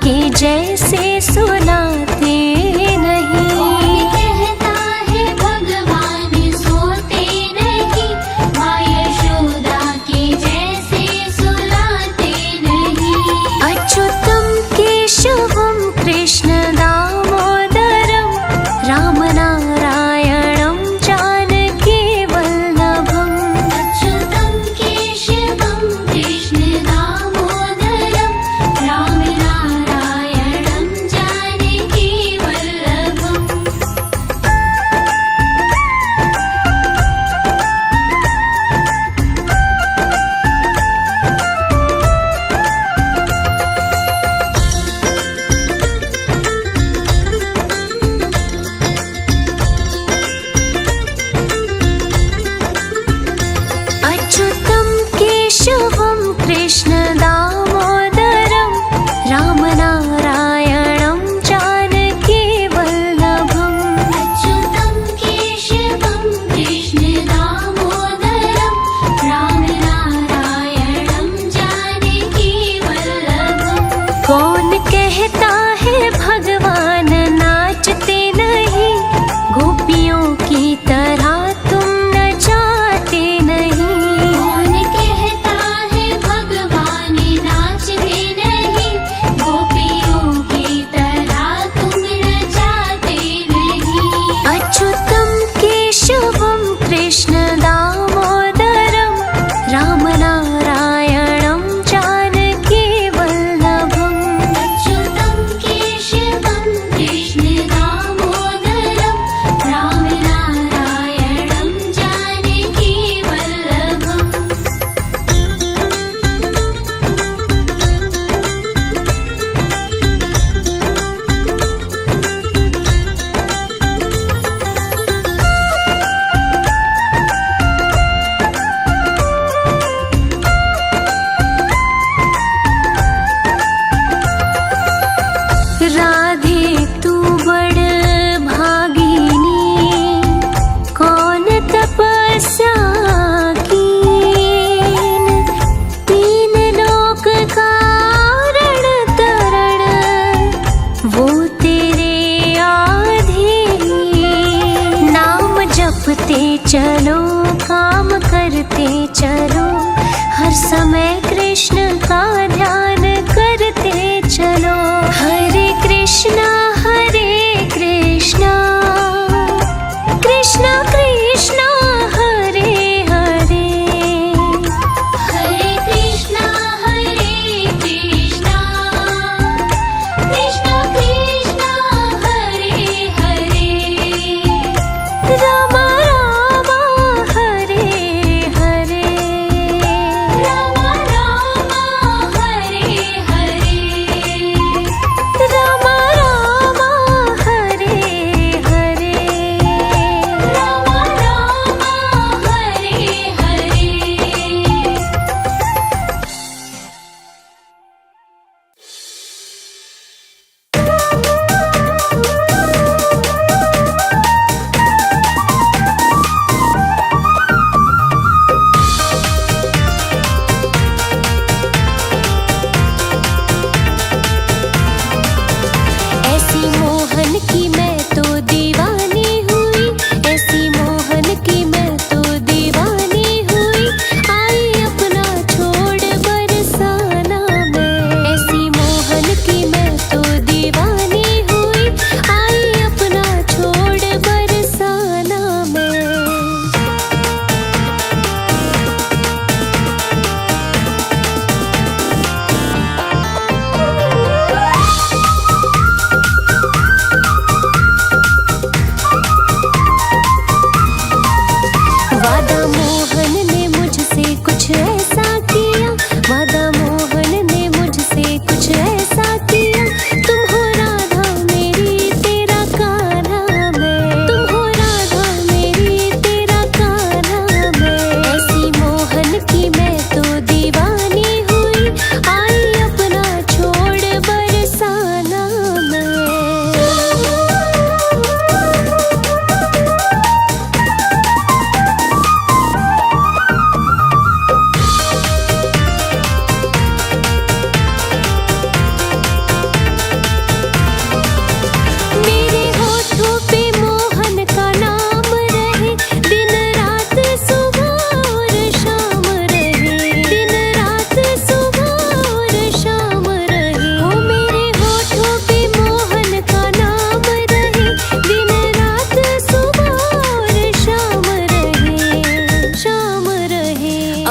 के जैसे सुनाते नहीं। कौन कहता है भगवान सोते नहीं, माँ यशोदा के जैसे सुलाते नहीं। अच्युतं केशवं कृष्ण दामोदरं रामनारायणं जानकी वल्लभम्। अच्युतं केशवं कृष्ण दामोदरं रामनारायणं जानकी वल्लभम्। अच्युतं केशवं कृष्ण दामोदरं रामनारायणं जानकी वल्लभम्। अच्युतं केशवं कृष्ण दामोदरं रामनारायणं जानकी वल्लभम्। कौन कहता है भगवान नाचते नहीं, गोपियों की तरह तुम नचाते नहीं। कौन कहता है भगवान नाचते नहीं, गोपियों की तरह तुम नचाते नहीं। अच्युतं केशवं कृष्ण दामोदरं रामनारायणं जानकी वल्लभम्। अच्युतं केशवं कृष्ण दामोदरं रामनारायणं जानकी वल्लभम्। राधे तू बड़ भागिनी, कौन तपस्या कीन, तीन लोक कारण तरण वो तेरे आधीन। नाम जपते चलो काम करते चलो, हर समय कृष्ण का ध्यान करते चलो। हरे कृष्णा कृष्णा कृष्णा हरे हरे। हरे कृष्णा कृष्णा कृष्णा कृष्णा हरे हरे। राम राम हरे हरे। राम राम हरे हरे।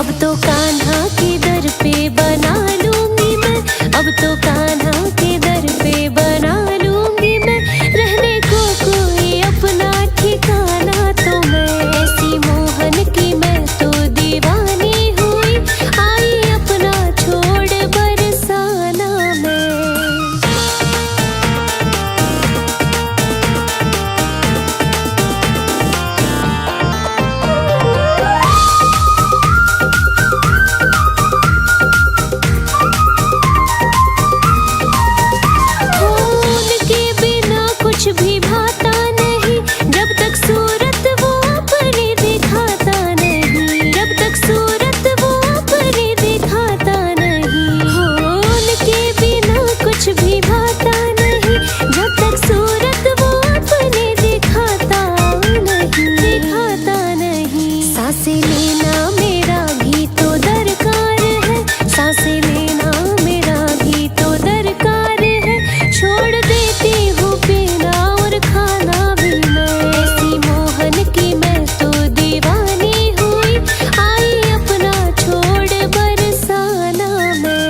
अब तो कान्हा के दर पे बना लूंगी मैं, अब तो कान्हा के दर पे बना लूंगी मैं, रहने को कोई अपना ठिकाना तो मैं, ऐसी मोहन की मैं तो दीवानी हुई, आई अपना छोड़ बरसाना मैं। उनके बिना कुछ भी भाता नहीं, जब तक सूरत वो अपनी दिखाता नहीं, जब तक सूरत वो अपनी दिखाता नहीं। उनके बिना कुछ भी भाता नहीं, जब तक सूरत वो अपनी दिखाता नहीं, दिखाता नहीं। सांसें लेना मेरा भी तो दरकार है, सांसें लेना मेरा भी तो दरकार है, छोड़ देती हूँ पीना और खाना भी मैं, ऐसी मोहन की मैं तो दीवानी हुई, आई अपना छोड़ बरसाना मैं।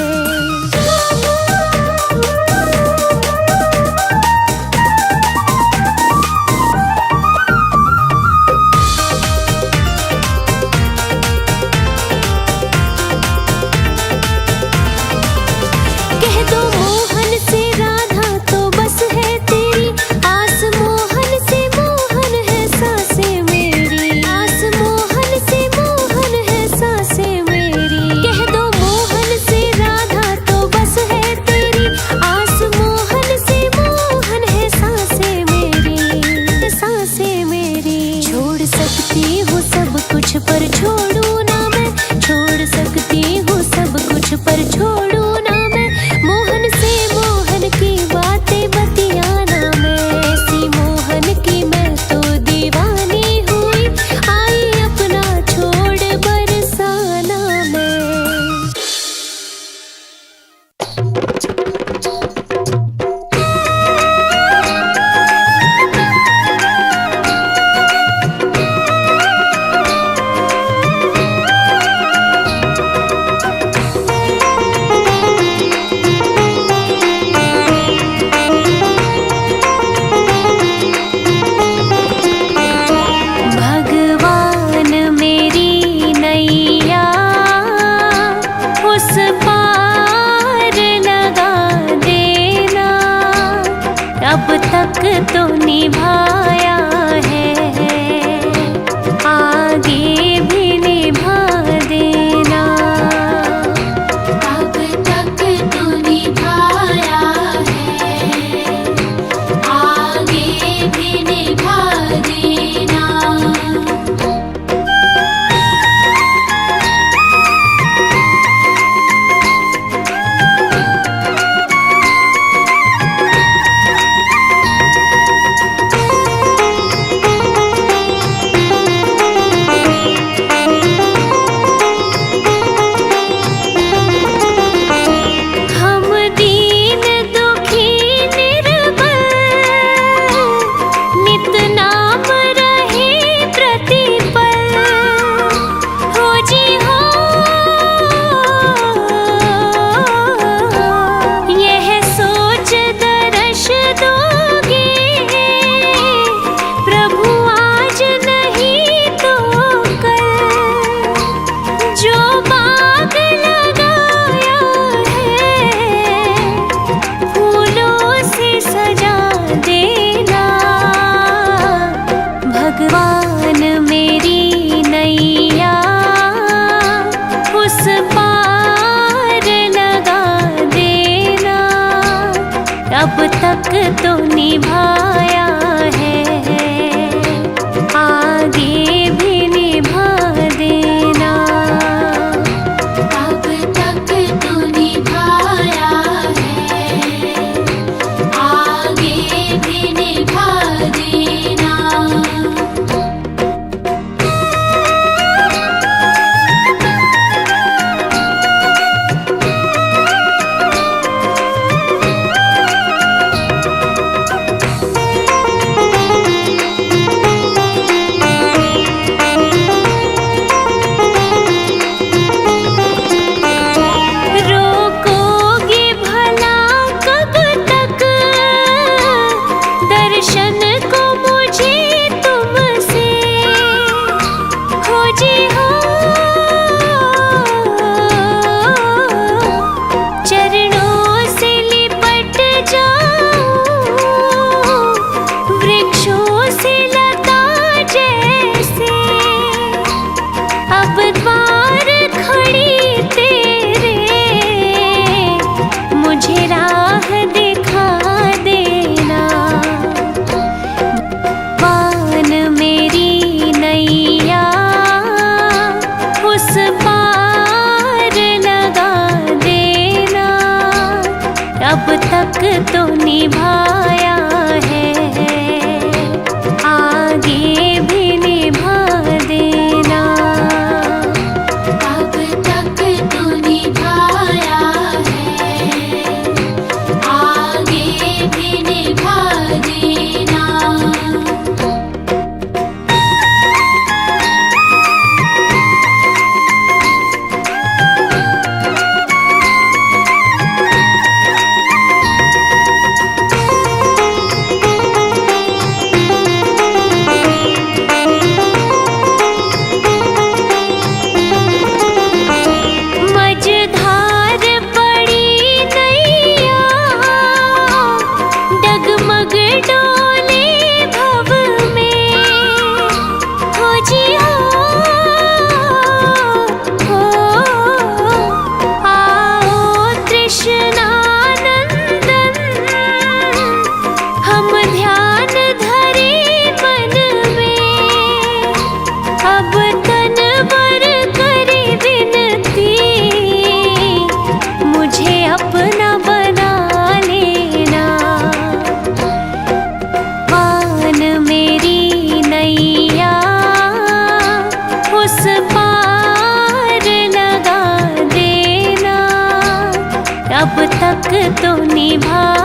कह दो मोहन से राधा तो बस है तेरी आस, मोहन से मोहन है सांसें मेरी, आस मोहन से मोहन है सांसें मेरी। कह दो मोहन से राधा तो बस है तेरी आस, मोहन से मोहन है सांसें मेरी, सांसें मेरी। छोड़ सकती हूँ सब कुछ पर छोड़ू ना मैं, छोड़ सकती हूँ सब कुछ पर छोड़ू ना मैं, मोहन से मोहन की बातें बतियाना मैं, ऐसी मोहन की मैं तो दीवानी हुई, आई अपना छोड़ बरसाना मैं। भगवान मेरी नैया उस पार लगा देना, अब तक तो निभाया है, आगे भी निभा देना, अब तक तो निभाया है, आगे भी निभा देना। तो निभा